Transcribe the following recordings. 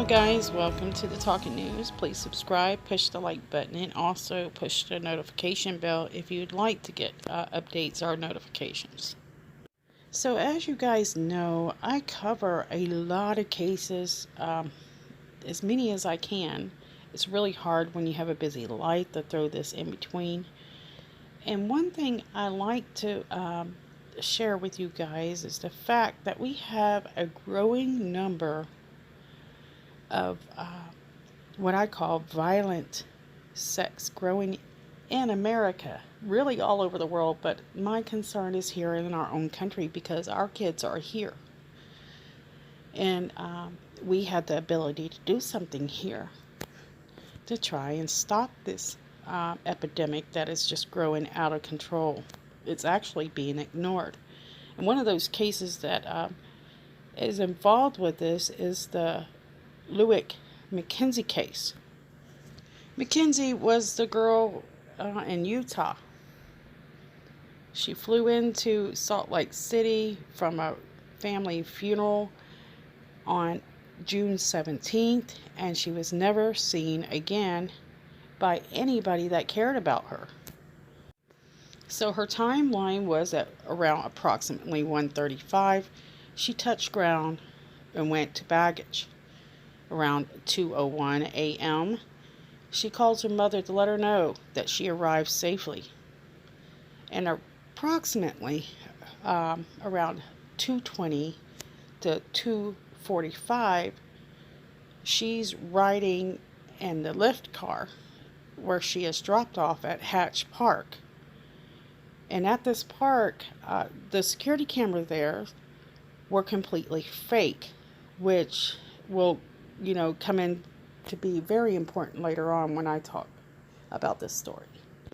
guys, welcome to the Talking News. Please subscribe, push the like button, and also push the notification bell if you'd like to get updates or notifications. So as you guys know, I cover a lot of cases, as many as I can. It's really hard when you have a busy life to throw this in between. And one thing I like to share with you guys is the fact that we have a growing number of what I call violent sex growing in America, really all over the world, but my concern is here in our own country because our kids are here. And we had the ability to do something here to try and stop this epidemic that is just growing out of control. It's actually being ignored. And one of those cases that is involved with this is the Mackenzie case. Mackenzie was the girl in Utah. She flew into Salt Lake City from a family funeral on June 17th, and she was never seen again by anybody that cared about her. So her timeline was at around approximately 1:35. She touched ground and went to baggage. Around 2:01 a.m., she called her mother to let her know that she arrived safely. And approximately around 2:20 to 2:45, she's riding in the lift car where she is dropped off at Hatch Park. And at this park, the security cameras there were completely fake, which will come in to be very important later on when I talk about this story.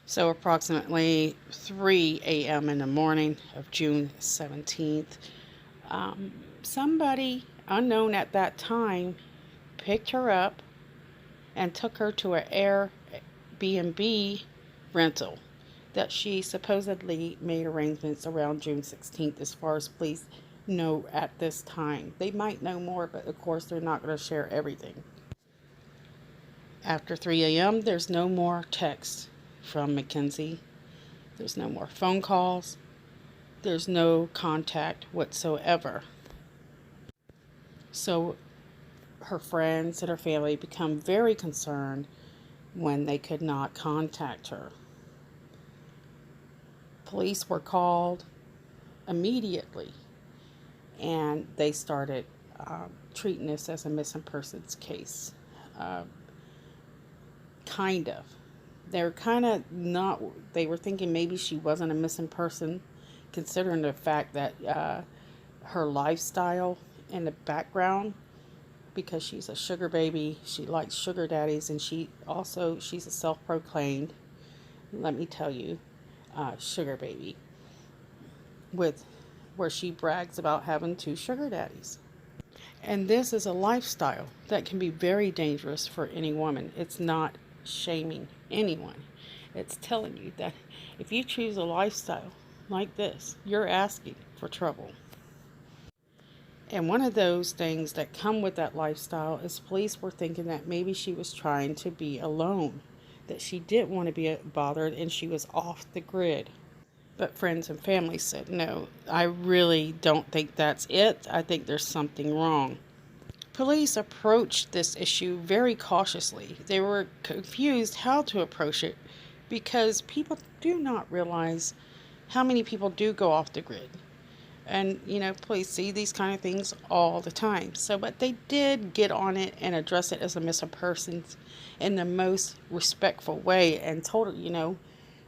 So approximately 3 a.m. in the morning of June 17th, somebody unknown at that time picked her up and took her to an Airbnb rental that she supposedly made arrangements around June 16th, as far as police know at this time. They might know more, but of course they're not going to share everything. After 3 a.m., there's no more text from Mackenzie. There's no more phone calls. There's no contact whatsoever. So her friends and her family become very concerned when they could not contact her. Police were called immediately, and they started treating this as a missing persons case. Kind of. They're kind of not, they were thinking maybe she wasn't a missing person, considering the fact that her lifestyle in the background, because she's a sugar baby, she likes sugar daddies, and she's a self-proclaimed, let me tell you, sugar baby, where she brags about having 2 sugar daddies. And this is a lifestyle that can be very dangerous for any woman. It's not shaming anyone. It's telling you that if you choose a lifestyle like this, you're asking for trouble. And one of those things that come with that lifestyle is police were thinking that maybe she was trying to be alone, that she didn't want to be bothered, and she was off the grid. But friends and family said, no, I really don't think that's it. I think there's something wrong. Police approached this issue very cautiously. They were confused how to approach it because people do not realize how many people do go off the grid. And, police see these kind of things all the time. But they did get on it and address it as a missing person in the most respectful way and told her,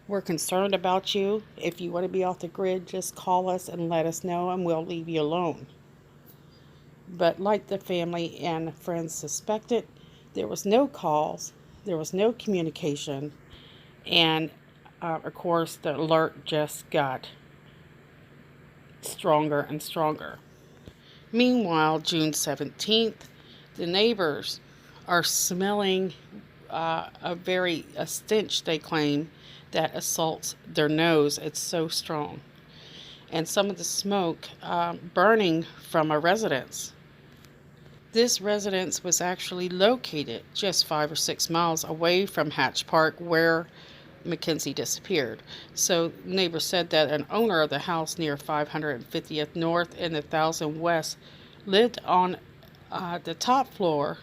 we're concerned about you. If you want to be off the grid, just call us and let us know, and we'll leave you alone. But like the family and friends suspected, there was no calls, there was no communication, and of course the alert just got stronger and stronger. Meanwhile, June 17th, the neighbors are smelling a stench, they claim, that assaults their nose. It's so strong. And some of the smoke burning from a residence. This residence was actually located just 5 or 6 miles away from Hatch Park where Mackenzie disappeared. So neighbors said that an owner of the house near 550th North and 1000 West lived on the top floor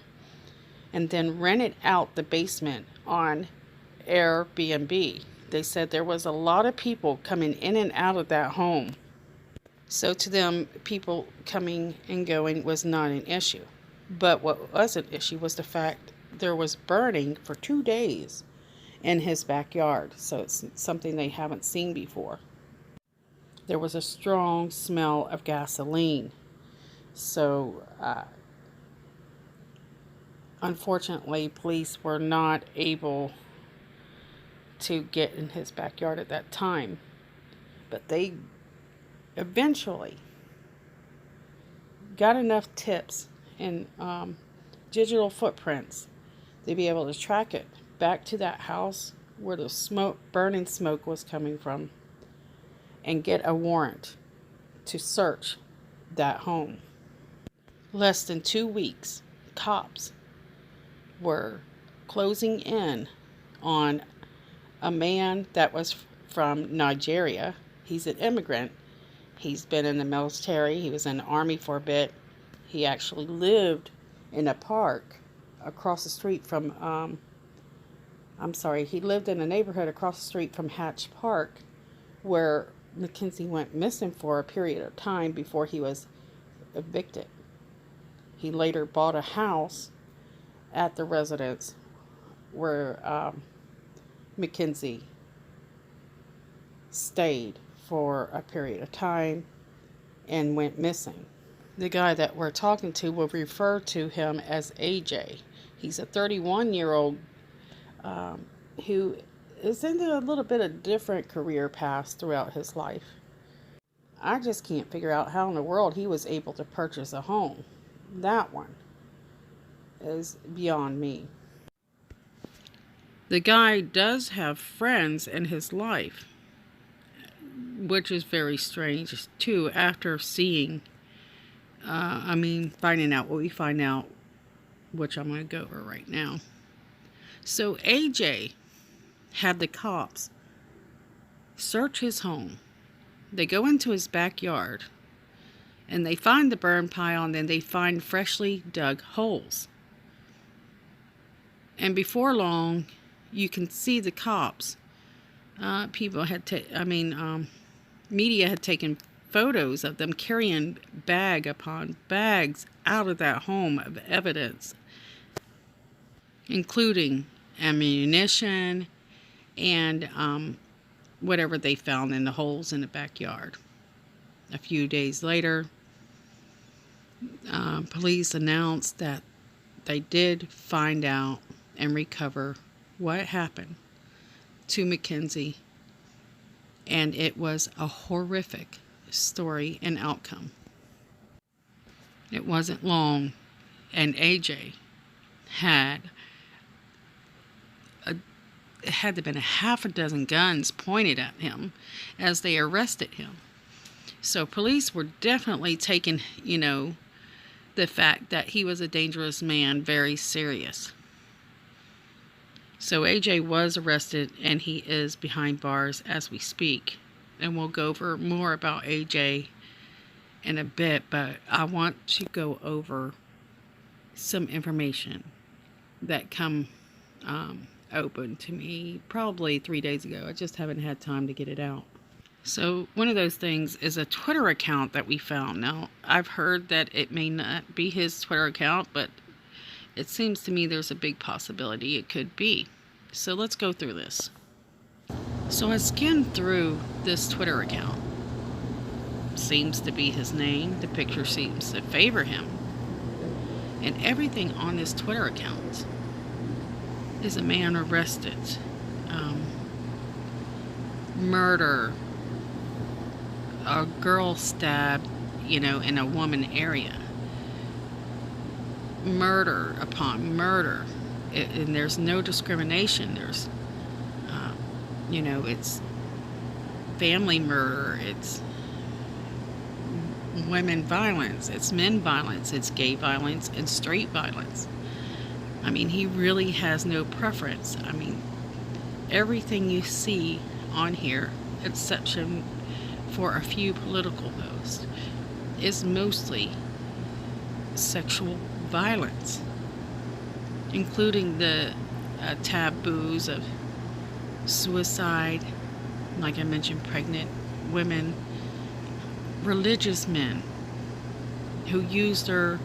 and then rented out the basement on Airbnb. They said there was a lot of people coming in and out of that home. So to them, people coming and going was not an issue. But what was an issue was the fact there was burning for 2 days in his backyard. So it's something they haven't seen before. There was a strong smell of gasoline. So unfortunately, police were not able to get in his backyard at that time. But they eventually got enough tips and digital footprints to be able to track it back to that house where the burning smoke was coming from, and get a warrant to search that home. Less than 2 weeks, cops were closing in on a man that was from Nigeria. He's an immigrant. He's been in the military. He was in the army for a bit. He actually lived in a park across the street from, he lived in a neighborhood across the street from Hatch Park where Mackenzie went missing for a period of time before he was evicted. He later bought a house at the residence where Mackenzie stayed for a period of time and went missing. The guy that we're talking to will refer to him as AJ. He's a 31-year-old who is in a little bit of different career paths throughout his life. I just can't figure out how in the world he was able to purchase a home. That one is beyond me. The guy does have friends in his life, which is very strange too, after seeing, finding out what we find out, which I'm going to go over right now. So AJ had the cops search his home. They go into his backyard and they find the burn pile, and then they find freshly dug holes. And before long, you can see the cops. Media had taken photos of them carrying bag upon bags out of that home of evidence, including ammunition and whatever they found in the holes in the backyard. A few days later, police announced that they did find out and recover what happened to Mackenzie, and it was a horrific story and outcome. It wasn't long, and AJ had to have been a half a dozen guns pointed at him as they arrested him. So police were definitely taking, the fact that he was a dangerous man very serious. So AJ was arrested, and he is behind bars as we speak. And we'll go over more about AJ in a bit, but I want to go over some information that come open to me probably 3 days ago. I just haven't had time to get it out. So one of those things is a Twitter account that we found. Now, I've heard that it may not be his Twitter account, but it seems to me there's a big possibility it could be. So let's go through this. So I skimmed through this Twitter account. Seems to be his name. The picture seems to favor him. And everything on this Twitter account is a man arrested. Murder. A girl stabbed, in a woman area. Murder upon murder. And there's no discrimination. There's, it's family murder. It's women violence, it's men violence, it's gay violence, and straight violence. I mean, he really has no preference. I mean, everything you see on here, exception for a few political posts, is mostly sexual violence, including the taboos of suicide, like I mentioned, pregnant women, religious men who use their,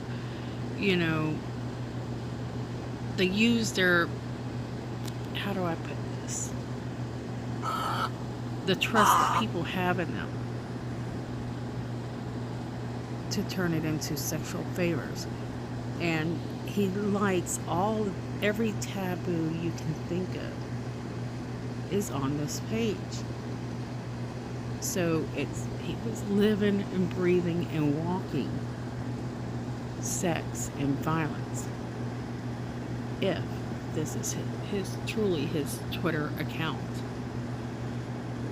you know, they use their, how do I put this? The trust that people have in them to turn it into sexual favors. And he likes every taboo you can think of is on this page. So he was living and breathing and walking sex and violence. If this is truly his Twitter account.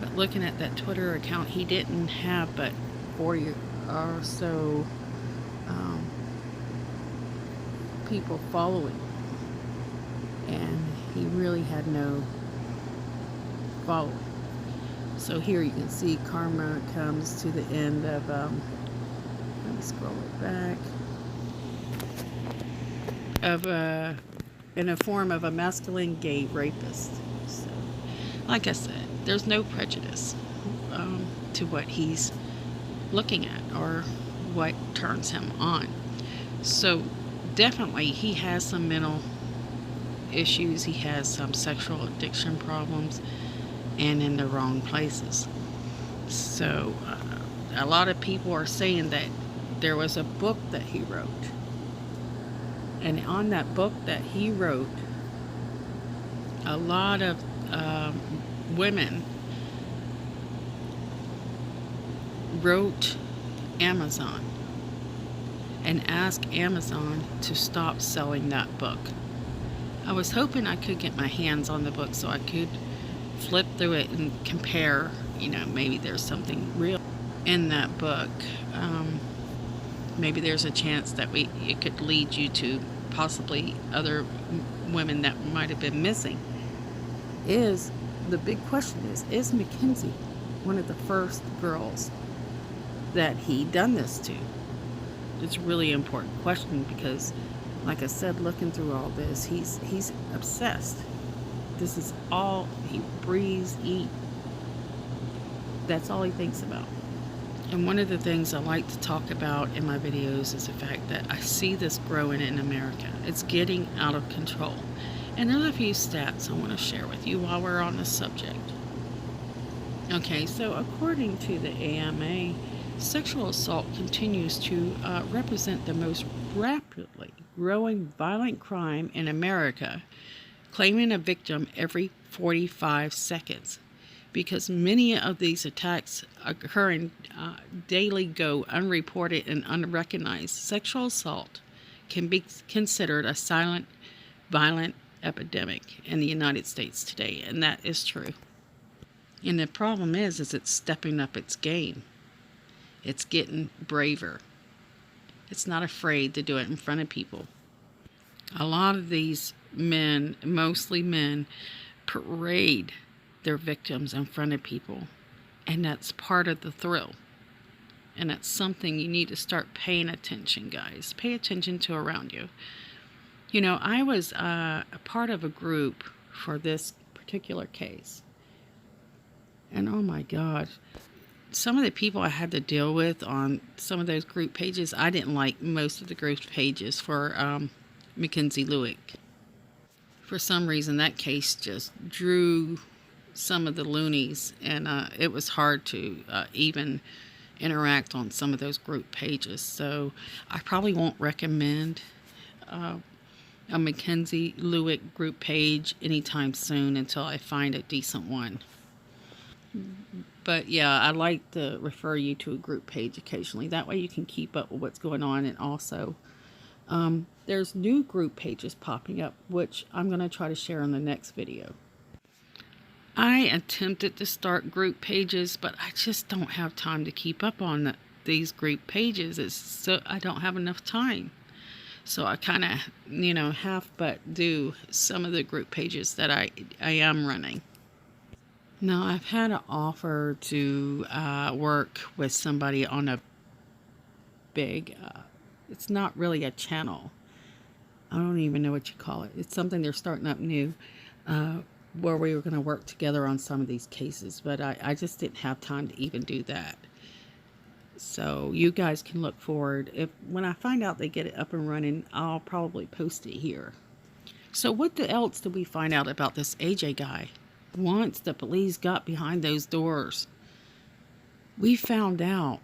But looking at that Twitter account, he didn't have but 40 or so people following, and he really had no following. So here you can see karma comes to the end of, let me scroll it back, of in a form of a masculine gay rapist. So, like I said, there's no prejudice to what he's looking at or what turns him on. So definitely he has some mental issues, he has some sexual addiction problems, and in the wrong places. So a lot of people are saying that there was a book that he wrote, and on that book that he wrote, a lot of women wrote Amazon and asked Amazon to stop selling that book. I was hoping I could get my hands on the book so I could flip through it and compare, maybe there's something real in that book. Maybe there's a chance that it could lead you to possibly other women that might have been missing. The big question is Mackenzie one of the first girls that he done this to? It's a really important question because, like I said, looking through all this, he's obsessed. This is all he breathes, eats. That's all he thinks about. And one of the things I like to talk about in my videos is the fact that I see this growing in America. It's getting out of control. And there's a few stats I want to share with you while we're on this subject. Okay, so according to the AMA, sexual assault continues to represent the most rapidly growing violent crime in America, claiming a victim every 45 seconds. Because many of these attacks occurring daily go unreported and unrecognized, sexual assault can be considered a silent, violent epidemic in the United States today, and that is true. And the problem is it's stepping up its game. It's getting braver. It's not afraid to do it in front of people. A lot of these men, mostly men, parade their victims in front of people, and that's part of the thrill. And that's something you need to start paying attention, guys. Pay attention to around you. I was a part of a group for this particular case, and oh my God, some of the people I had to deal with on some of those group pages, I didn't like most of the group pages for Mackenzie Lewick. For some reason, that case just drew some of the loonies, and it was hard to even interact on some of those group pages. So I probably won't recommend a Mackenzie Lewick group page anytime soon until I find a decent one. But yeah, I like to refer you to a group page occasionally. That way you can keep up with what's going on. And also, there's new group pages popping up, which I'm going to try to share in the next video. I attempted to start group pages, but I just don't have time to keep up on these group pages, it's so I don't have enough time. So I kind of, half but do some of the group pages that I am running. Now, I've had an offer to work with somebody on a big, it's not really a channel. I don't even know what you call it. It's something they're starting up new, where we were going to work together on some of these cases. But I just didn't have time to even do that. So you guys can look forward. When I find out they get it up and running, I'll probably post it here. So what else did we find out about this AJ guy? Once the police got behind those doors, we found out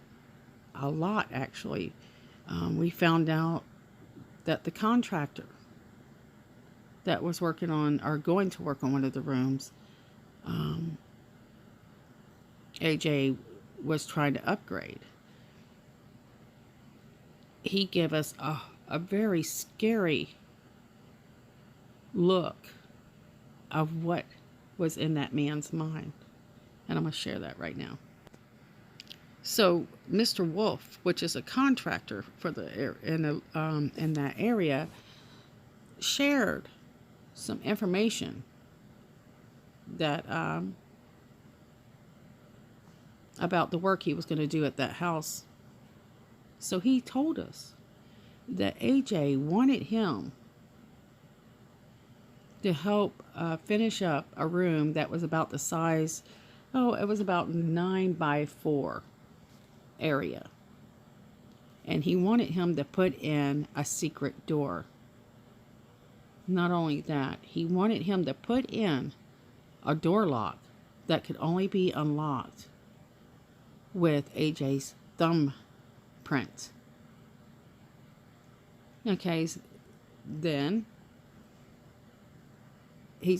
a lot, actually. We found out that the contractor that was working on, or going to work on one of the rooms, AJ was trying to upgrade. He gave us a very scary look of what was in that man's mind. And I'm going to share that right now. So Mr. Wolf, which is a contractor for in that area, shared some information that about the work he was going to do at that house. So he told us that AJ wanted him to help finish up a room that was about the size, it was about 9x4 area. And he wanted him to put in a secret door. Not only that, he wanted him to put in a door lock that could only be unlocked with AJ's thumbprint. Okay, then he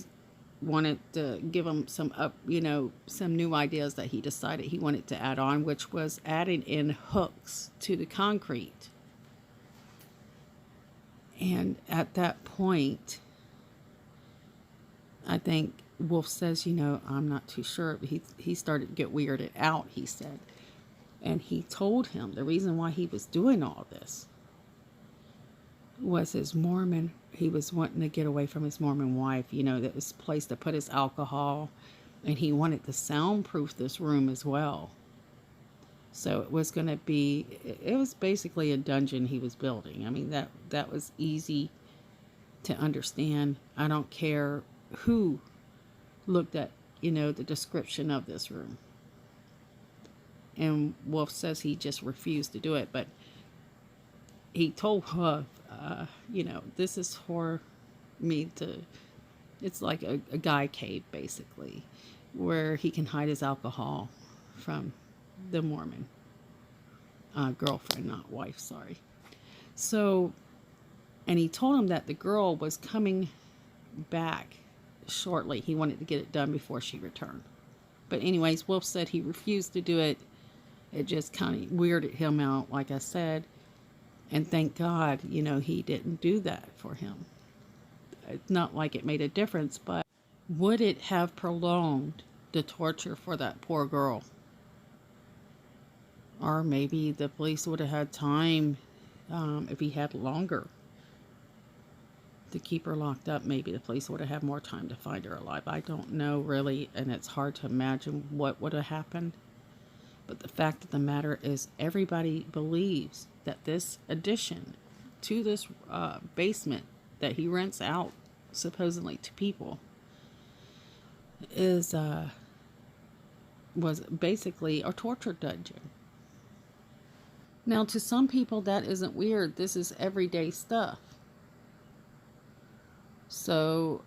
wanted to give him some new ideas that he decided he wanted to add on, which was adding in hooks to the concrete. And at that point, I think Wolf says, I'm not too sure. He started to get weirded out, he said. And he told him the reason why he was doing all this was his Mormon. He was wanting to get away from his Mormon wife, that was a place to put his alcohol. And he wanted to soundproof this room as well. So it was basically a dungeon he was building. I mean, that was easy to understand. I don't care who looked at, the description of this room. And Wolf says he just refused to do it. But he told Wolf, this is for me to, it's like a guy cave, basically, where he can hide his alcohol from the Mormon girlfriend, not wife, sorry. So, and he told him that the girl was coming back shortly. He wanted to get it done before she returned. But anyways, Wolf said he refused to do it. It just kind of weirded him out, like I said. And thank God, he didn't do that for him. It's not like it made a difference, but would it have prolonged the torture for that poor girl? Or maybe the police would have had time, if he had longer to keep her locked up. Maybe the police would have had more time to find her alive. I don't know, really, and it's hard to imagine what would have happened. But the fact of the matter is, everybody believes that this addition to this basement that he rents out, supposedly to people, was basically a torture dungeon. Now, to some people, that isn't weird. This is everyday stuff. So,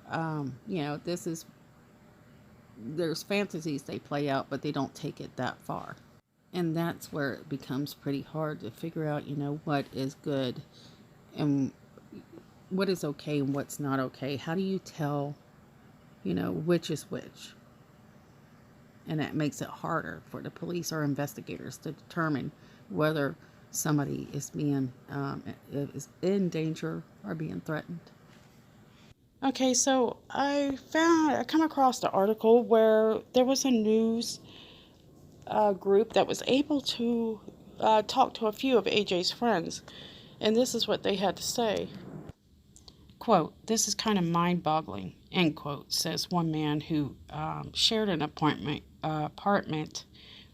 there's fantasies they play out, but they don't take it that far. And that's where it becomes pretty hard to figure out, what is good and what is okay and what's not okay. How do you tell, which is which? And that makes it harder for the police or investigators to determine whether somebody is is in danger or being threatened. Okay, so I come across the article where there was a news group that was able to talked to a few of AJ's friends, and this is what they had to say. Quote, "This is kind of mind-boggling," end quote, says one man who shared an apartment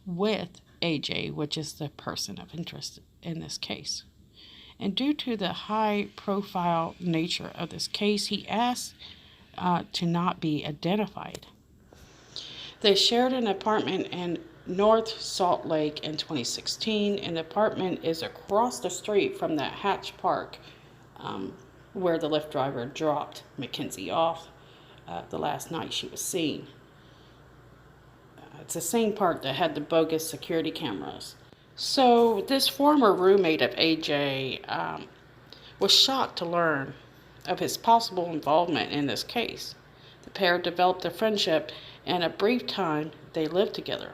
with AJ, which is the person of interest in this case. And due to the high-profile nature of this case, he asked to not be identified. They shared an apartment in North Salt Lake in 2016, and the apartment is across the street from that Hatch Park where the Lyft driver dropped Mackenzie off the last night she was seen. It's the same park that had the bogus security cameras. So this former roommate of AJ was shocked to learn of his possible involvement in this case. The pair developed a friendship, and a brief time they lived together.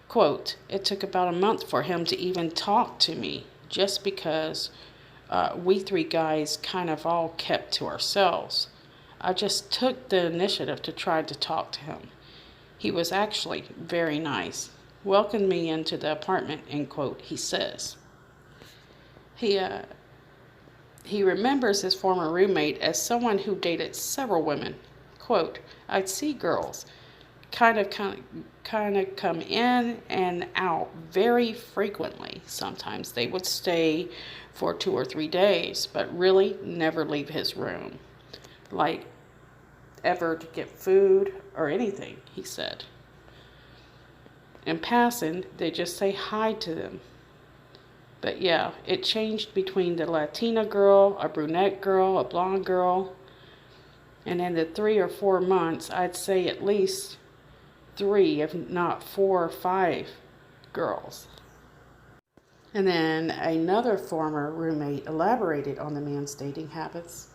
Quote, "It took about a month for him to even talk to me, just because we three guys kind of all kept to ourselves. I just took the initiative to try to talk to him. He was actually very nice. Welcomed me into the apartment," end quote, he says. He remembers his former roommate as someone who dated several women. Quote, "I'd see girls kind of come in and out very frequently. Sometimes they would stay for 2 or 3 days, but really never leave his room, like ever to get food or anything," he said. In passing, they just say hi to them. But yeah, it changed between the Latina girl, a brunette girl, a blonde girl, and in the 3 or 4 months, I'd say at least 3, if not 4 or 5 girls. And then another former roommate elaborated on the man's dating habits.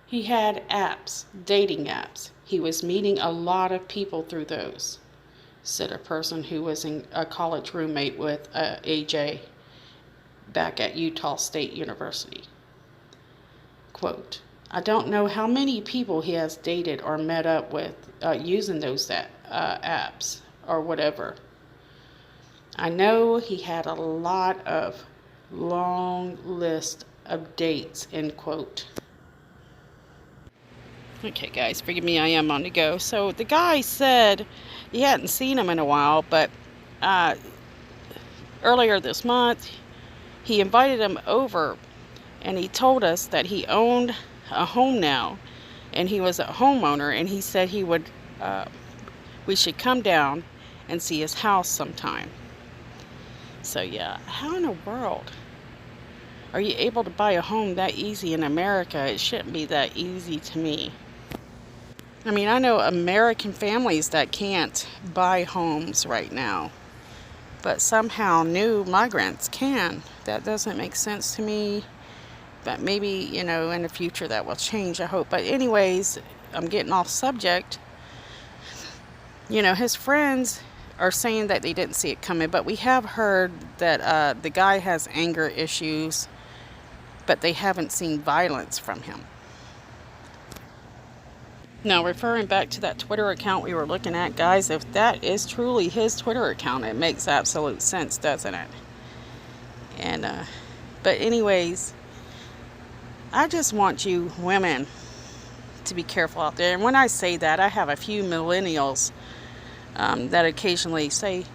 He had apps, dating apps. He was meeting a lot of people through those, said a person who was a college roommate with AJ back at Utah State University. Quote, "I don't know how many people he has dated or met up with using those apps or whatever. I know he had a lot of long list of dates," end quote. Okay, guys, forgive me, I am on the go. So the guy said he hadn't seen him in a while, but earlier this month, he invited him over, and he told us that he owned a home now, and he was a homeowner, and he said we should come down and see his house sometime. So yeah, how in the world are you able to buy a home that easy in America? It shouldn't be that easy to me. I mean, I know American families that can't buy homes right now, but somehow new migrants can. That doesn't make sense to me, but maybe, in the future that will change, I hope. But anyways, I'm getting off subject. His friends are saying that they didn't see it coming, but we have heard that the guy has anger issues, but they haven't seen violence from him. Now, referring back to that Twitter account we were looking at, guys, if that is truly his Twitter account, it makes absolute sense, doesn't it? And but anyways, I just want you women to be careful out there. And when I say that, I have a few millennials that occasionally say,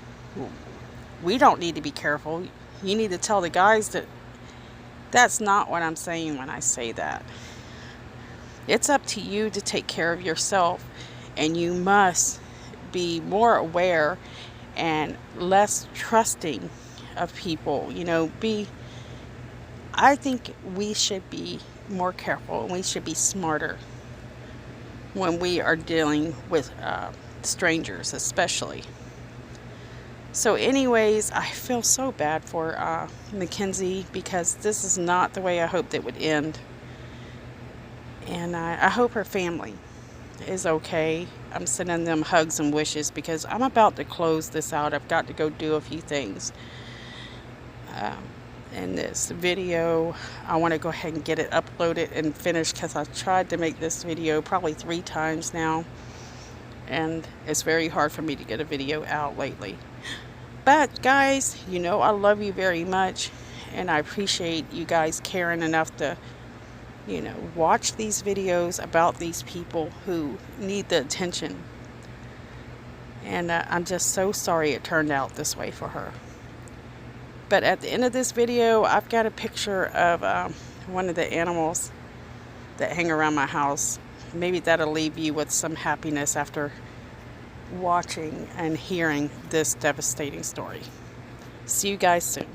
"We don't need to be careful. You need to tell the guys that." That's not what I'm saying when I say that. It's up to you to take care of yourself, and you must be more aware and less trusting of people. I think we should be more careful, and we should be smarter when we are dealing with strangers, especially. So anyways, I feel so bad for Mackenzie, because this is not the way I hoped it would end. And I hope her family is okay. I'm sending them hugs and wishes, because I'm about to close this out. I've got to go do a few things. In this video, I want to go ahead and get it uploaded and finished, because I've tried to make this video probably 3 times now, and it's very hard for me to get a video out lately. But guys, you know I love you very much, and I appreciate you guys caring enough to, watch these videos about these people who need the attention. And I'm just so sorry it turned out this way for her. But at the end of this video, I've got a picture of one of the animals that hang around my house. Maybe that'll leave you with some happiness after watching and hearing this devastating story. See you guys soon.